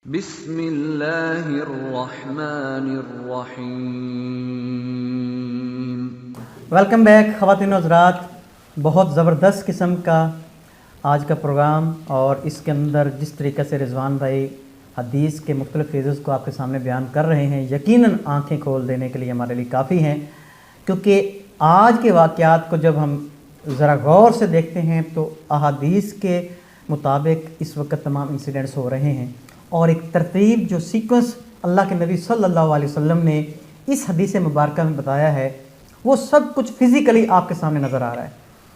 بسم اللہ الرحمن الرحیم۔ ویلکم بیک خواتین و حضرات، بہت زبردست قسم کا آج کا پروگرام، اور اس کے اندر جس طریقے سے رضوان بھائی حدیث کے مختلف فیزز کو آپ کے سامنے بیان کر رہے ہیں، یقیناً آنکھیں کھول دینے کے لیے ہمارے لیے کافی ہیں، کیونکہ آج کے واقعات کو جب ہم ذرا غور سے دیکھتے ہیں تو احادیث کے مطابق اس وقت تمام انسیڈنٹس ہو رہے ہیں، اور ایک ترتیب جو سیکوینس اللہ کے نبی صلی اللہ علیہ وسلم نے اس حدیث مبارکہ میں بتایا ہے، وہ سب کچھ فزیکلی آپ کے سامنے نظر آ رہا ہے۔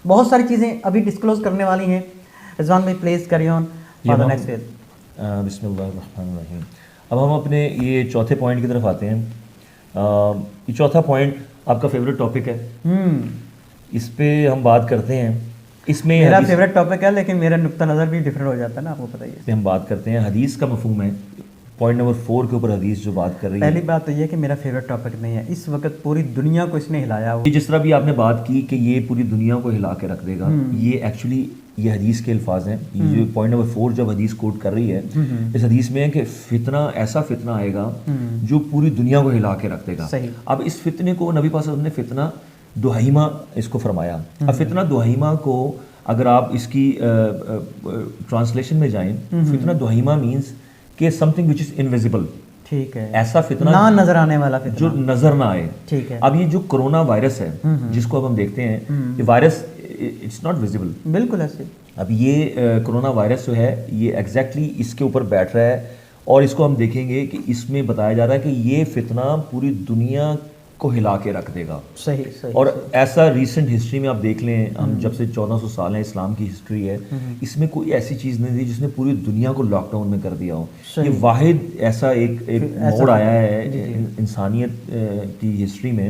بہت ساری چیزیں ابھی ڈسکلوز کرنے والی ہیں۔ رضوان بھائی please carry on for the next phase. بسم اللہ الرحمن الرحیم۔ اب ہم اپنے یہ چوتھے پوائنٹ کی طرف آتے ہیں۔ یہ چوتھا پوائنٹ آپ کا فیوریٹ ٹاپک ہے، اس پہ ہم بات کرتے ہیں۔ اس میں میرا فیوریٹ ٹاپک ہے، لیکن میرا نقطہ نظر بھی ڈفرینٹ ہو جاتا ہے نا، آپ کو پتہ ہی ہے۔ اس پہ ہم بات کرتے ہیں، حدیث کا مفہوم ہے۔ پوائنٹ نمبر 4 کے اوپر حدیث جو بات کر رہی ہے، پہلی بات تو یہ کہ میرا فیوریٹ ٹاپک نہیں ہے، اس وقت پوری دنیا کو اس نے ہلایا ہوا۔ جس طرح بھی آپ نے بات کی کہ یہ پوری دنیا کو ہلا کے رکھ دے گا، یہ ایکچولی یہ حدیث کے الفاظ ہیں۔ یہ جو پوائنٹ نمبر 4 جب حدیث کوٹ کر رہی ہے، اس حدیث میں ہے کہ فتنہ، ایسا فتنہ آئے گا جو پوری دنیا کو ہلا کے رکھ دے گا۔ اب اس فتنے کو نبی پاک صلی اللہ علیہ وسلم نے فتنہ دہیمہ اس کو فرمایا۔ اب فتنہ دہیمہ کو اگر آپ اس کی ٹرانسلیشن میں جائیں، فتنہ دہیمہ مینس کہ some thing which is invisible, ٹھیک ہے، ایسا فتنہ نہ نظر آنے والا فتنہ جو نظر نہ آئے۔ ٹھیک ہے۔ اب یہ جو کرونا وائرس ہے جس کو اب ہم دیکھتے ہیں، یہ وائرس اٹس ناٹ ویزیبل، بالکل ایسے۔ اب یہ کرونا وائرس جو ہے یہ ایگزیکٹلی اس کے اوپر بیٹھ رہا ہے، اور اس کو ہم دیکھیں گے کہ اس میں بتایا جا رہا ہے کہ یہ فتنہ پوری دنیا کو ہلا کے رکھ دے گا۔ صحیح صحیح۔ اور ایسا ریسنٹ ہسٹری میں آپ دیکھ لیں، ہم جب سے 1400 سال ہیں اسلام کی ہسٹری ہے، اس میں کوئی ایسی چیز نہیں تھی جس نے پوری دنیا کو لاک ڈاؤن میں کر دیا ہو۔ یہ واحد ایسا ایک موڑ آیا ہے انسانیت کی ہسٹری میں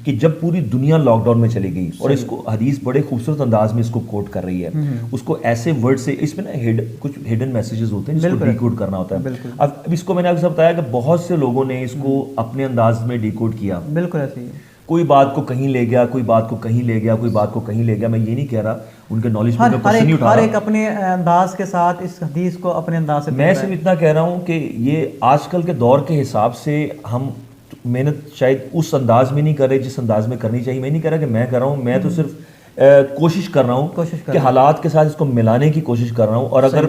کہ جب پوری دنیا لاک ڈاؤن میں چلی گئی، اور اس کو حدیث بڑے خوبصورت انداز میں اس کو کوٹ کر رہی ہے۔ اس کو ایسے ورڈ سے، اس میں نا کچھ ہڈن میسیجز ہوتے ہیں جس کو ڈی کوڈ کرنا ہوتا ہے۔ اب اس کو میں نے آپ سے بتایا کہ بہت سے لوگوں نے اس کو اپنے انداز میں ڈی کوڈ کیا، بالکل ایسے ہی ہے۔ کوئی بات کو کہیں لے گیا، کوئی بات کو کہیں لے گیا، کوئی بات کو کہیں لے گیا۔ میں یہ نہیں کہہ رہا ان کے نالج پہ میں کوشچن نہیں اٹھا رہا، ہر ایک اپنے انداز کے ساتھ اس حدیث کو اپنے انداز سے، میں صرف اتنا کہہ رہا ہوں کہ یہ آج کل کے دور کے حساب سے ہم محنت شاید اس انداز میں نہیں کر رہے جس انداز میں کرنی چاہیے۔ میں نہیں کہہ رہا کہ میں کر رہا ہوں، میں تو صرف کوشش کر رہا ہوں کہ حالات کے ساتھ اس کو ملانے کی کوشش کر رہا ہوں، اور اگر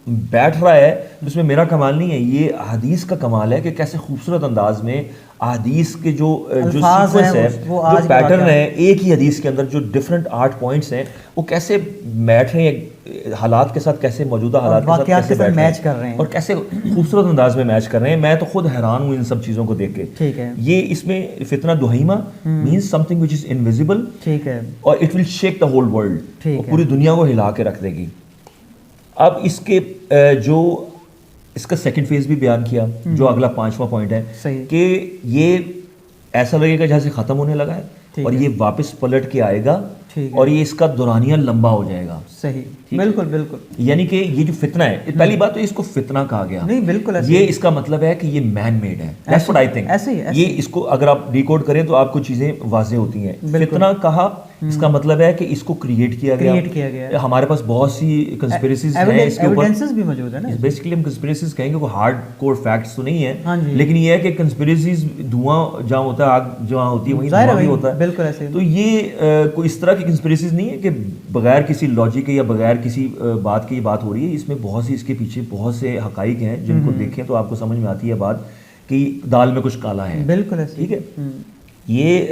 بیٹھ رہا ہے تو اس میں میرا کمال نہیں ہے، یہ حدیث کا کمال ہے کہ کیسے خوبصورت انداز میں حدیث کے جو سیکوینس ہے، جو پیٹرن ہے، ایک ہی حدیث کے اندر جو ڈفرنٹ 8 پوائنٹس ہیں، وہ کیسے بیٹھ رہے ہیں حالات کے ساتھ، کیسے موجودہ حالات کے ساتھ کیسے بیٹھ میچ کر رہے ہیں، اور کیسے خوبصورت انداز میں میچ کر رہے ہیں۔ میں تو خود حیران ہوں ان سب چیزوں کو دیکھ کے۔ ٹھیک ہے۔ یہ اس میں فتنہ دہیمہ means something which is invisible, ٹھیک ہے، اور it will shake the whole world, پوری دنیا کو ہلا کے رکھ دے گی۔ اب اس کے جو اس کا سیکنڈ فیز بھی بیان کیا، جو اگلا 5واں پوائنٹ ہے کہ یہ ایسا لگے گا جیسے ختم ہونے لگا ہے، اور یہ واپس پلٹ کے آئے گا، اور یہ اس کا دورانیہ لمبا ہو جائے گا۔ صحیح، بالکل بالکل۔ یعنی کہ یہ جو فتنہ ہے، پہلی بات تو اس کو فتنہ کہا گیا، نہیں بالکل ایسے، یہ اس کا مطلب ہے کہ یہ مین میڈ ہے۔ That's what I think۔ یہ اس کو اگر آپ ڈیکوڈ کریں تو آپ کو چیزیں واضح ہوتی ہیں۔ فتنہ کہا، اس کا مطلب ہے کہ اس کو کریٹ کیا گیا۔ ہمارے پاس بہت سی کنسپریسیز ہیں اس کے اوپر، بھی موجود ہے نا۔ بیسیکلی ہم کنسپریسیز کہیں گے، کوئی ہارڈ کور فیکٹس تو نہیں ہیں، لیکن یہ ہے کہ کنسپریسیز دھواں جہاں ہوتا ہے، آگ جہاں ہوتی ہے وہیں دھواں بھی ہوتا ہے، بالکل ایسے۔ تو یہ کوئی اس طرح کی کنسپریسیز نہیں ہے کہ بغیر کسی لاجک کے یا بغیر کسی بات کی یہ بات ہو رہی ہے۔ اس میں بہت سی، اس کے پیچھے بہت سے حقائق ہیں جن کو دیکھیں تو آپ کو سمجھ میں آتی ہے بات کہ دال میں کچھ کالا ہے، بالکل ایسے، ٹھیک ہے۔ یہ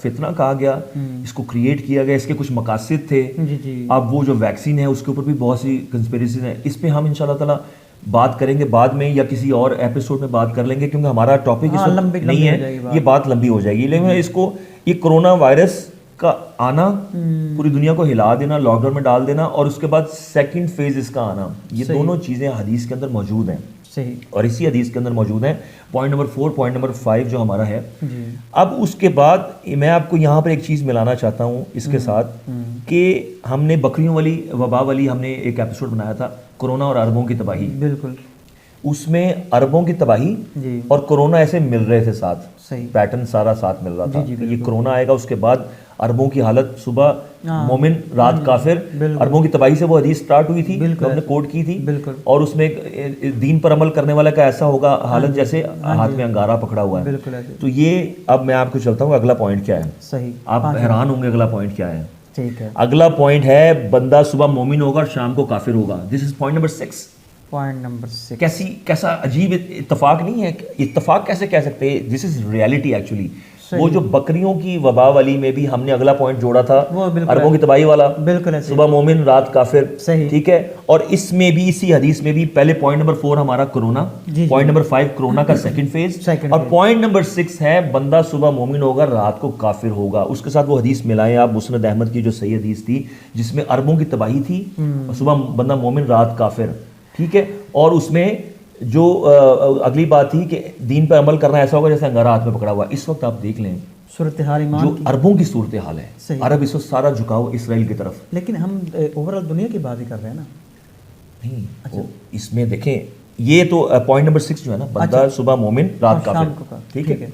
فتنہ کہا گیا، اس کو کریٹ کیا گیا، اس کے کچھ مقاصد تھے۔ اب وہ جو ویکسین ہے اس کے اوپر بھی بہت سی کنسپریسیز ہیں، اس پہ ہم انشاءاللہ تعالیٰ بات کریں گے بعد میں، یا کسی اور ایپیسوڈ میں بات کر لیں گے، کیونکہ ہمارا ٹاپک اس وقت نہیں ہے، یہ بات لمبی ہو جائے گی۔ لیکن اس کو، یہ کرونا وائرس کا آنا، پوری دنیا کو ہلا دینا، لاک ڈاؤن میں ڈال دینا، اور اس کے بعد سیکنڈ فیز اس کا آنا، یہ دونوں چیزیں حدیث کے اندر موجود ہیں، اور اسی حدیث کے اندر موجود ہیں۔ پوائنٹ نمبر 4، پوائنٹ نمبر 5 جو ہمارا ہے، اب اس کے بعد میں آپ کو یہاں پر ایک چیز ملانا چاہتا ہوں اس کے ساتھ، کہ ہم نے بکریوں والی وبا والی ہم نے ایک ایپیسوڈ بنایا تھا، کرونا اور عربوں کی تباہی۔ بالکل، اس میں اربوں کی تباہی جی اور کرونا ایسے مل رہے تھے ساتھ, صحیح پیٹرن سارا ساتھ مل رہا تھا. جی، یہ کرونا آئے گا, اس کے بعد اربوں کی حالت, صبح مومن رات کافر, اربوں کی تباہی سے وہ حدیث سٹارٹ ہوئی تھی جو ہم نے کوٹ کی تھی, بالکل, اور اس میں دین پر عمل کرنے والا کا ایسا ہوگا حالت جیسے ہاتھ میں انگارہ پکڑا ہوا ہے. بالکل ایسے. تو یہ اب میں آپ کو چلتا ہوں اگلا پوائنٹ کیا ہے. صحیح, آپ حیران ہوں گے اگلا پوائنٹ کیا ہے. ٹھیک ہے, اگلا پوائنٹ ہے بندہ صبح مومن ہوگا اور شام کو کافر ہوگا. This is point number 6. Point number 6. کیسا عجیب اتفاق نہیں ہے, اتفاق کیسے کہہ سکتے ہیں, دس از ریالٹی ایکچولی. وہ جو بکریوں کی وبا والی میں بھی ہم نے اگلا پوائنٹ جوڑا تھا, اربوں کی تباہی والا, بالکل صبح مومن رات کافر, صحیح, ٹھیک ہے. اور اس میں بھی, اسی حدیث میں بھی, پہلے پوائنٹ نمبر 4 ہمارا کرونا, پوائنٹ نمبر 5 کرونا کا سیکنڈ فیز, اور پوائنٹ نمبر 6 ہے بندہ صبح مومن ہوگا رات کو کافر ہوگا. اس کے ساتھ وہ حدیث ملائیں آپ, مسند احمد کی جو صحیح حدیث تھی جس میں اربوں کی تباہی تھی, صبح بندہ مومن رات کافر, ٹھیک ہے. اور اس میں جو اگلی بات تھی کہ دین پر عمل کرنا ایسا ہوگا جیسے انگارہ ہاتھ میں پکڑا ہوا. اس وقت آپ دیکھ لیں صورتحال ایمان جو عربوں کی صورتحال ہے, عرب اس وقت سارا جھکاؤ اسرائیل کی طرف. لیکن ہم اوور آل دنیا کی بات ہی کر رہے ہیں نا. نہیں, اس میں دیکھیں یہ تو پوائنٹ نمبر 6 جو ہے نا, بندہ صبح مومن رات کافر, ٹھیک ہے.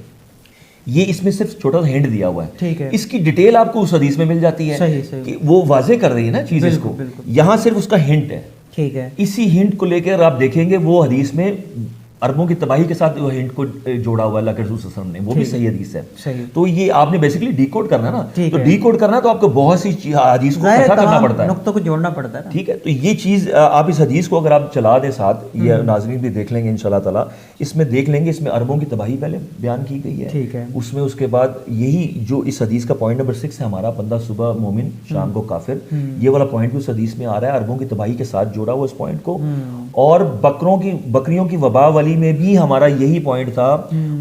یہ اس میں صرف چھوٹا سا ہینٹ دیا ہوا ہے, اس کی ڈیٹیل آپ کو اس حدیث میں مل جاتی ہے کہ وہ واضح کر رہی ہے نا چیز اس کو, یہاں صرف اس کا ہنٹ ہے. ٹھیک ہے, اسی ہنٹ کو لے کر آپ دیکھیں گے وہ حدیث میں اربوں کی تباہی کے ساتھ وہ ہنٹ کو جوڑا ہوا اللہ کے رسول صلی اللہ علیہ وسلم نے, وہ بھی صحیح حدیث ہے. تو یہ آپ نے بیسیکلی ڈی کوڈ کرنا ہے نا, تو ڈی کوڈ کرنا تو آپ کو بہت سی حدیث کو اکٹھا کرنا پڑتا ہے, نقطوں کو جوڑنا پڑتا ہے, ٹھیک ہے. تو یہ چیز آپ اس حدیث کو اگر آپ چلا دیں ساتھ, یہ ناظرین بھی دیکھ لیں گے انشاءاللہ تعالیٰ, اس میں دیکھ لیں گے اس میں اربوں کی تباہی پہلے بیان کی گئی ہے, ٹھیک ہے. اس میں اس کے بعد یہی جو اس حدیث کا پوائنٹ نمبر 6 ہے ہمارا, بندہ صبح مومن شام کو کافر, یہ والا پوائنٹ بھی اس حدیث میں آ رہا ہے, اربوں کی تباہی کے ساتھ جوڑا ہوا اس پوائنٹ کو. اور بکریوں کی وبا والی میں بھی ہمارا یہی پوائنٹ تھا,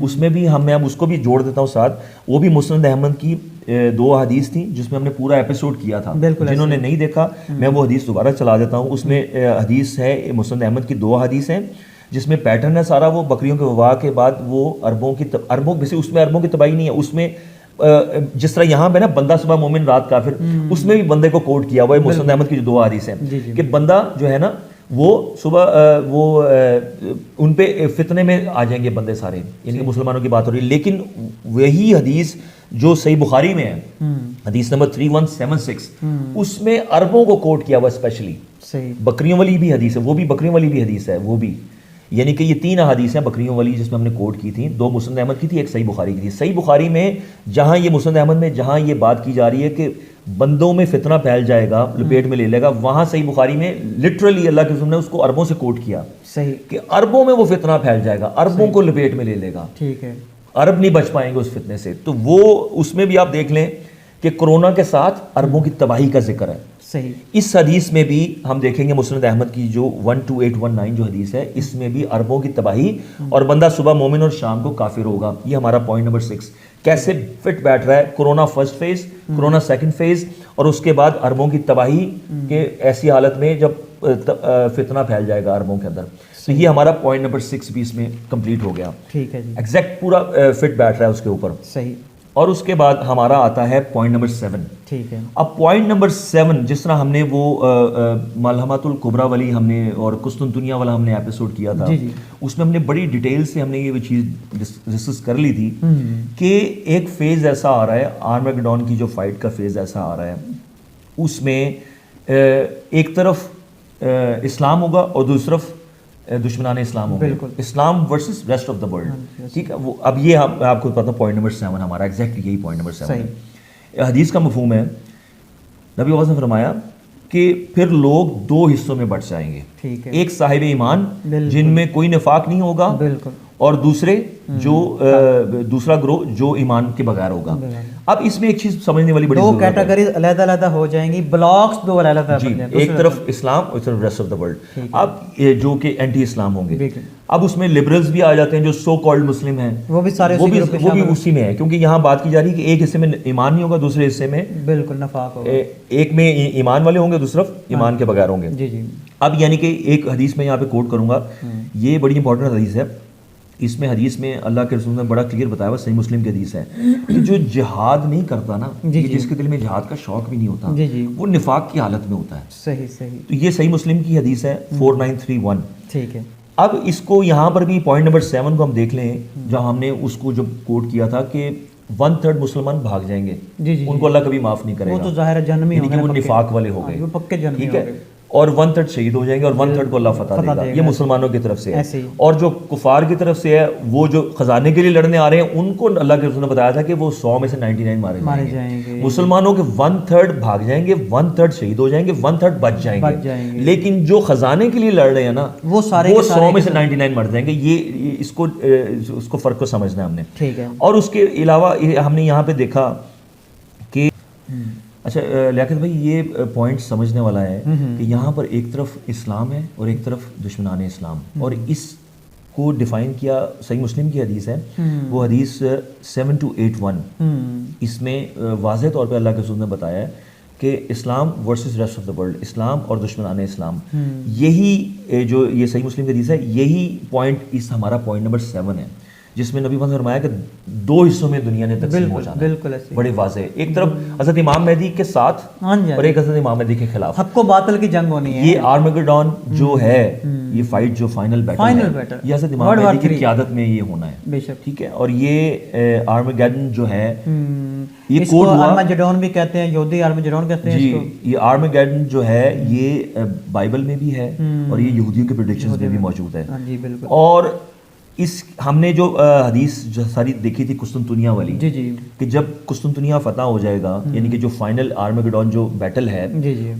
اس میں بھی میں اب اس کو بھی جوڑ دیتا ہوں ساتھ. وہ بھی مسند احمد کی 2 حدیث تھیں جس میں ہم نے پورا ایپیسوڈ کیا تھا, جنہوں نے نہیں دیکھا میں وہ حدیث دوبارہ چلا دیتا ہوں. اس میں حدیث ہے مسند احمد کی 2 حدیث ہیں جس میں پیٹرن ہے سارا وہ بکریوں کے وبا کے بعد وہ اربوں اس میں اربوں کی تباہی نہیں ہے, اس میں جس طرح یہاں پہ نا بندہ صبح مومن رات کافر, اس میں بھی بندے کو کوٹ کیا ہوا ہے مسند احمد کی جو 2 حدیث ہیں کہ بندہ جو ہے نا وہ صبح وہ ان پہ فتنے میں آ جائیں گے بندے سارے, یعنی کہ مسلمانوں کی بات ہو رہی ہے. لیکن وہی حدیث جو صحیح بخاری میں ہے, حدیث نمبر 3176, اس میں اربوں کو کوٹ کیا ہوا اسپیشلی. بکریوں والی بھی حدیث ہے, وہ بھی بکریوں والی بھی حدیث ہے, وہ بھی یعنی کہ یہ 3 احادیث ہیں بکریوں والی جس میں ہم نے کوٹ کی تھیں. 2 مسند احمد کی تھی, ایک صحیح بخاری کی تھی. صحیح بخاری میں جہاں یہ مسند احمد میں جہاں یہ بات کی جا رہی ہے کہ بندوں میں فتنہ پھیل جائے گا, لپیٹ میں لے لے گا, وہاں صحیح بخاری میں لٹرلی اللہ کے رسول نے اس کو اربوں سے کوٹ کیا کہ اربوں میں وہ فتنہ پھیل جائے گا, اربوں کو لپیٹ میں لے لے گا, ٹھیک ہے, عرب نہیں بچ پائیں گے اس فتنے سے. تو وہ اس میں بھی آپ دیکھ لیں کہ کرونا کے ساتھ اربوں کی تباہی کا ذکر ہے. صحیح. اس حدیث میں بھی ہم دیکھیں گے مسند احمد کی جو 12819 جو حدیث ہے, اس میں بھی اربوں کی تباہی اور بندہ صبح مومن اور شام کو کافر ہوگا. یہ ہمارا پوائنٹ نمبر 6 کیسے فٹ بیٹھ رہا ہے, corona first phase, corona second phase, اور اس کے بعد اربوں کی تباہی کے ایسی حالت میں جب فتنہ پھیل جائے گا اربوں کے اندر. تو یہ ہمارا پوائنٹ نمبر 6 بھی اس میں کمپلیٹ ہو گیا. ٹھیک ہے جی, ایگزیکٹ پورا فٹ بیٹھ رہا ہے اس کے اوپر. صحیح. اور اس کے بعد ہمارا آتا ہے پوائنٹ نمبر 7. ٹھیک ہے. اب پوائنٹ نمبر 7 جس طرح ہم نے وہ ملحمۃ الکبریٰ والی ہم نے اور قسطنطنیہ والا ہم نے ایپیسوڈ کیا تھا, اس میں ہم نے بڑی ڈیٹیل سے ہم نے یہ چیز ڈسکس کر لی تھی کہ ایک فیز ایسا آ رہا ہے, آرمیگڈون کی جو فائٹ کا فیز ایسا آ رہا ہے, اس میں ایک طرف اسلام ہوگا اور دوسری طرف دشمنان اسلام ہوں گے, Islam versus rest of the world. ٹھیک ہے, وہ اب یہ آپ کو پتا پوائنٹ نمبر 7 ہمارا ایگزیکٹ یہی پوائنٹ نمبر 7 ہے. حدیث کا مفہوم ہے, نبی وسلم نے فرمایا کہ پھر لوگ 2 حصوں میں بٹ جائیں گے, ایک صاحب ایمان جن میں کوئی نفاق نہیں ہوگا, اور دوسرے جو دوسرا گروہ جو ایمان کے بغیر ہوگا. اب اس میں ایک چیز سمجھنے والی بڑی 2 کیٹیگریز علیحدہ علیحدہ ہو جائیں گی, بلاکس 2 علیحدہ جی, ایک طرف اسلام اور ایک طرف ریسٹ آف دا ورلڈ. اب جو کہ اینٹی اسلام ہوں گے, اب اس میں لبرلز بھی آ جاتے ہیں جو سو کالڈ مسلم ہیں, وہ بھی اسی میں ہے, کیونکہ یہاں بات کی جا رہی ہے کہ ایک حصے میں ایمان نہیں ہوگا, دوسرے حصے میں بالکل نفاق ہوگا, ایک میں ایمان والے ہوں گے, دوسری طرف ایمان کے بغیر ہوں گے. جی جی. اب یعنی کہ ایک حدیث میں یہاں پہ کوٹ کروں گا, یہ بڑی امپورٹنٹ حدیث ہے. اس میں حدیث میں اللہ کے رسول نے بڑا کلیئر بتایا ہوا, صحیح مسلم کی حدیث ہے کہ جو جہاد نہیں کرتا نا, جس کے دل میں جہاد کا شوق بھی نہیں ہوتا, وہ نفاق کی حالت میں ہوتا ہے. صحیح صحیح. تو یہ صحیح مسلم کی حدیث ہے 4931. ٹھیک ہے. اب اس کو یہاں پر بھی پوائنٹ نمبر 7 کو ہم دیکھ لیں، جہاں ہم نے اس کو جو کوٹ کیا تھا کہ 1/3 مسلمان بھاگ جائیں گے، ان کو اللہ کبھی معاف نہیں کرے گا، وہ تو ظاہر جہنمی ہوں گے، وہ نفاق والے ہو گئے، وہ پکے جہنمی ٹھیک ہے، اور 1/3 شہید ہو جائیں گے اور 1/3 کو اللہ فتح دے گا. یہ مسلمانوں کی طرف سے ہے. اور جو کفار کی طرف سے ہے وہ جو خزانے کے لیے لڑنے آ رہے ہیں ان کو اللہ کے رسول نے بتایا تھا کہ وہ 100 میں سے 99 مارے جائیں گے. مسلمانوں کے 1/3 بھاگ جائیں گے، 1/3 شہید ہو جائیں گے، 1/3 بچ جائیں گے. لیکن جو خزانے کے لیے لڑ رہے ہیں نا وہ 100 میں سے 99 مر جائیں گے. یہ اس کو فرق کو سمجھنا ہے ہم نے. اور اس کے علاوہ ہم نے یہاں پہ دیکھا کہ اچھا لیاقت بھائی یہ پوائنٹ سمجھنے والا ہے کہ یہاں پر ایک طرف اسلام ہے اور ایک طرف دشمنان اسلام، اور اس کو ڈیفائن کیا صحیح مسلم کی حدیث ہے، وہ حدیث 7281. اس میں واضح طور پہ اللہ کے رسول نے بتایا ہے کہ Islam versus rest of the world, اسلام اور دشمنان اسلام. یہی جو یہ صحیح مسلم کی حدیث ہے، یہی پوائنٹ اس ہمارا پوائنٹ نمبر 7 ہے، جس میں نبی محمد نے فرمایا کہ 2 حصوں میں دنیا نے تقسیم ہو جانا ہے. بالکل بڑے واضح، ایک طرف حضرت امام مہدی کے ساتھ اور ایک حضرت امام مہدی کے خلاف، حق و باطل کی جنگ ہونی ہے. یہ آرمیگیڈون جو ہے، یہ فائٹ جو فائنل بیٹل ہے، یہ حضرت امام مہدی کی قیادت میں یہ ہونا ہے. بے شک، ٹھیک ہے. اور یہ آرمیگیڈون جو ہے، یہ کوڈ ہوا، آرمیگیڈون بھی کہتے ہیں، یہودی آرمیگیڈون کہتے ہیں اس کو. یہ آرمیگیڈون جو ہے یہ بائبل میں بھی ہے اور یہ یہودیوں کے پریڈکشنز میں بھی موجود ہے. جی بالکل. اور اس ہم نے جو حدیث جو ساری دیکھی تھی قسطنطنیہ والی، کہ جب قسطنطنیہ فتح ہو جائے گا، یعنی کہ جو فائنل آرمیگیڈون جو بیٹل ہے،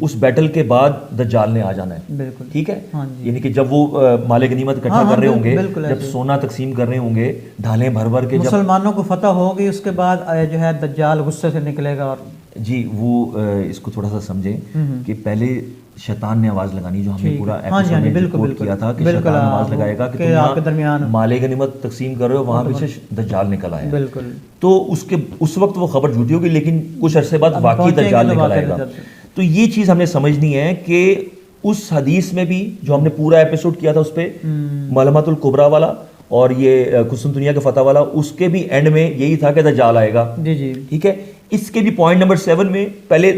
اس بیٹل کے بعد دجال نے آ جانا ہے. بالکل ٹھیک ہے. یعنی کہ جب وہ مال غنیمت اکٹھا کر رہے ہوں گے، جب سونا تقسیم کر رہے ہوں گے، ڈھالیں بھر بھر کے، مسلمانوں کو فتح ہوگی، اس کے بعد جو ہے دجال غصے سے نکلے گا. اور جی وہ اس کو تھوڑا سا سمجھیں کہ پہلے شیطان نے آواز لگانی، جو ہم نے پورا ایپیسوڈ میں ریپورٹ کیا تھا کہ شیطان آواز لگائے گا کہ آپ کے درمیان مال غنیمت تقسیم کر رہے ہو، وہاں پیچھے دجال نکل آیا. بالکل. تو اس وقت وہ خبر جھوٹی ہوگی، لیکن کچھ عرصے بعد واقعی دجال نکل آئے گا. تو یہ چیز ہم نے سمجھنی ہے کہ اس حدیث میں بھی جو ہم نے پورا ایپیسوڈ کیا تھا اس پہ معلومات الکبریٰ والا اور یہ قسطنطنیہ کے فتح والا، اس کے بھی اینڈ میں یہی تھا کہ دجال آئے گا. جی ٹھیک ہے. اس کے بھی پوائنٹ نمبر 7 میں پہلے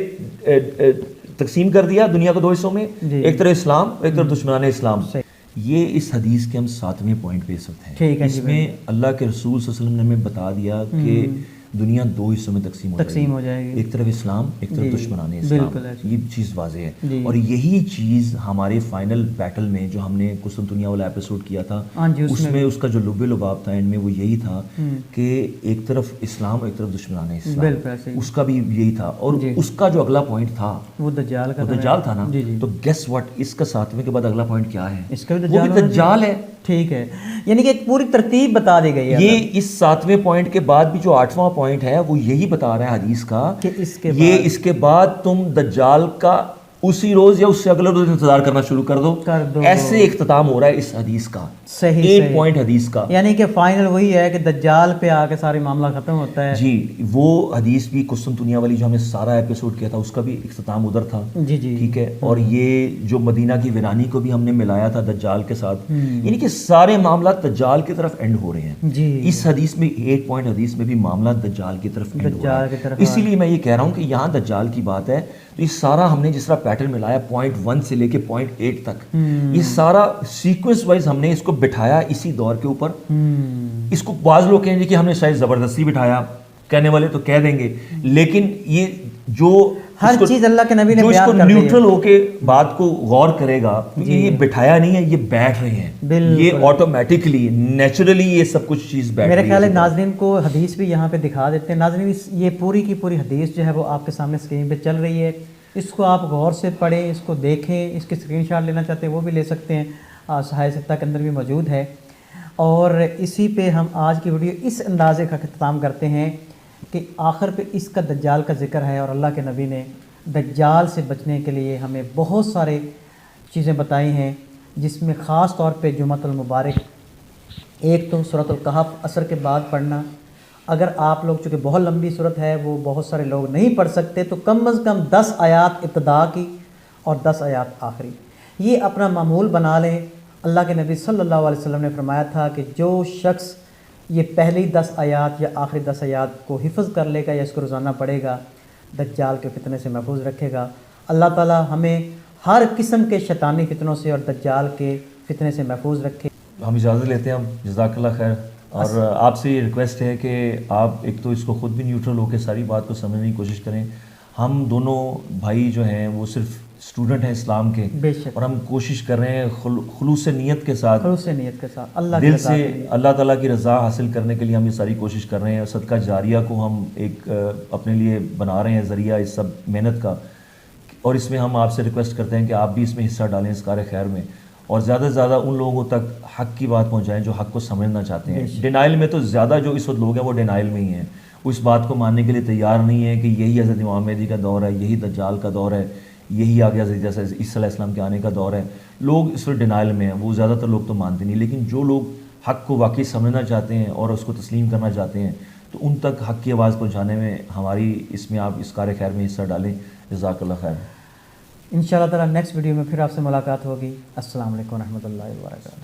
تقسیم کر دیا دنیا کو 2 حصوں میں، ایک طرف اسلام ایک طرف دشمنان اسلام. یہ اس حدیث کے ہم 7ویں پوائنٹ پہ اس وقت ہیں. اس میں اللہ کے رسول صلی اللہ علیہ وسلم نے ہمیں بتا دیا کہ دنیا 2 حصوں میں تقسیم ہو جائے گی، ایک طرف اسلام ایک طرف دشمنان اسلام. یہ چیز واضح ہے. اور یہی چیز ہمارے فائنل بیٹل میں جو ہم نے قسطنطنیہ والا ایپیسوڈ کیا تھا، اس میں اس کا جو لب لباب تھا اینڈ میں وہ یہی تھا کہ ایک طرف اسلام ایک طرف دشمنان اسلام. اس کا بھی یہی تھا. اور اس کا جو اگلا پوائنٹ تھا وہ دجال تھا نا. تو گیس واٹ، اس کا 7ویں کے بعد اگلا پوائنٹ کیا ہے؟ اس کا بھی دجال ہے. ٹھیک ہے. یعنی کہ ایک پوری ترتیب بتا دی گئی ہے. یہ اس 7ویں پوائنٹ کے بعد بھی جو 8واں پوائنٹ ہے وہ یہی بتا رہا ہے حدیث کا کہ اس کے بعد تم دجال کا اسی روز یا اس سے اگلے روز انتظار کرنا شروع کر دو. ایسے اختتام ہو رہا ہے اس حدیث کا. صحیح 8 پوائنٹ حدیث کا. یعنی کہ فائنل وہی ہے کہ دجال پہ آ کے سارے معاملہ ختم ہوتا ہے. جی وہ حدیث بھی قسطنطنیہ والی جو ہم نے سارا ایپیسوڈ کیا تھا اس کا بھی اختتام ادھر تھا. جی ٹھیک ہے. اور یہ جو مدینہ کی ویرانی کو بھی ہم نے ملایا تھا دجال کے ساتھ، یعنی کہ سارے معاملات دجال کی طرف اینڈ ہو رہے ہیں. اس حدیث میں 8 پوائنٹ حدیث میں بھی معاملات دجال کی طرف اینڈ ہو رہے ہیں. اسی لیے میں یہ کہہ رہا ہوں کہ یہاں دجال کی بات ہے تو یہ سارا ہم نے جس طرح پیٹرن ملایا پوائنٹ 1 سے لے کے پوائنٹ 8 تک، یہ سارا سیکوینس وائز ہم نے اس کو بٹھایا اسی دور کے اوپر. اس کو بعض لوگ کہیں گے کہ ہم نے شاید زبردستی بٹھایا، کہنے والے تو کہہ دیں گے، لیکن یہ جو ہر چیز اللہ کے نبی نے بیان کر دی ہے، جو اس کو نیوٹرل ہو کے بات کو غور کرے گا، یہ بٹھایا نہیں ہے، یہ بیٹھ رہے ہیں، یہ آٹومیٹکلی نیچرلی یہ سب کچھ چیز بیٹھ رہی ہے. میرے خیال ہے ناظرین کو حدیث بھی یہاں پہ دکھا دیتے ہیں. ناظرین یہ پوری کی پوری حدیث جو ہے وہ آپ کے سامنے اسکرین پہ چل رہی ہے. اس کو آپ غور سے پڑھیں، اس کو دیکھیں. اس کے اسکرین شاٹ لینا چاہتے ہیں وہ بھی لے سکتے ہیں، صحائف ستہ کے اندر بھی موجود ہے. اور اسی پہ ہم آج کی ویڈیو اس اندازے کا اختتام کرتے ہیں کہ آخر پہ اس کا دجال کا ذکر ہے، اور اللہ کے نبی نے دجال سے بچنے کے لیے ہمیں بہت سارے چیزیں بتائی ہیں، جس میں خاص طور پہ جمعۃ المبارک. ایک تو سورۃ الکہف عصر کے بعد پڑھنا. اگر آپ لوگ، چونکہ بہت لمبی صورت ہے، وہ بہت سارے لوگ نہیں پڑھ سکتے، تو کم از کم 10 آیات ابتدا کی اور 10 آیات آخری، یہ اپنا معمول بنا لیں. اللہ کے نبی صلی اللہ علیہ وسلم نے فرمایا تھا کہ جو شخص یہ پہلی 10 آیات یا آخری 10 آیات کو حفظ کر لے گا یا اس کو روزانہ پڑھے گا، دجال کے فتنے سے محفوظ رکھے گا. اللہ تعالی ہمیں ہر قسم کے شیطانی فتنوں سے اور دجال کے فتنے سے محفوظ رکھے. ہم اجازت لیتے ہیں اب. جزاک اللہ خیر. اور آپ سے یہ ریکویسٹ ہے کہ آپ ایک تو اس کو خود بھی نیوٹرل ہو کے ساری بات کو سمجھنے کی کوشش کریں. ہم دونوں بھائی جو ہیں وہ صرف اسٹوڈنٹ ہیں اسلام کے, اور ہم کوشش کر رہے ہیں خلوص نیت کے ساتھ دل سے اللہ تعالیٰ کی رضا حاصل کرنے کے لیے ہم یہ ساری کوشش کر رہے ہیں. صدقہ جاریہ کو ہم ایک اپنے لیے بنا رہے ہیں ذریعہ اس سب محنت کا, اور اس میں ہم آپ سے ریکویسٹ کرتے ہیں کہ آپ بھی اس میں حصہ ڈالیں اس کار خیر میں, اور زیادہ سے زیادہ ان لوگوں تک حق کی بات پہنچائیں جو حق کو سمجھنا چاہتے ہیں. ڈینائل میں تو زیادہ جو اس وقت لوگ ہیں وہ ڈینائل میں ہی ہیں, وہ اس بات کو ماننے کے لیے تیار نہیں ہے کہ یہی حضرت امام مہدی کا دور ہے, یہی دجال کا دور ہے, یہی آگے حضرت عیسیٰ علیہ السلام کے آنے کا دور ہے. لوگ اس وقت ڈینائل میں ہیں, وہ زیادہ تر لوگ تو مانتے نہیں. لیکن جو لوگ حق کو واقعی سمجھنا چاہتے ہیں اور اس کو تسلیم کرنا چاہتے ہیں, تو ان تک حق کی آواز پہنچانے میں ہماری اس میں آپ اس کار خیر میں حصہ ڈالیں. جزاک اللہ خیر. انشاءاللہ تعالیٰ نیکسٹ ویڈیو میں پھر آپ سے ملاقات ہوگی. السلام علیکم و رحمۃ اللہ وبرکاتہ.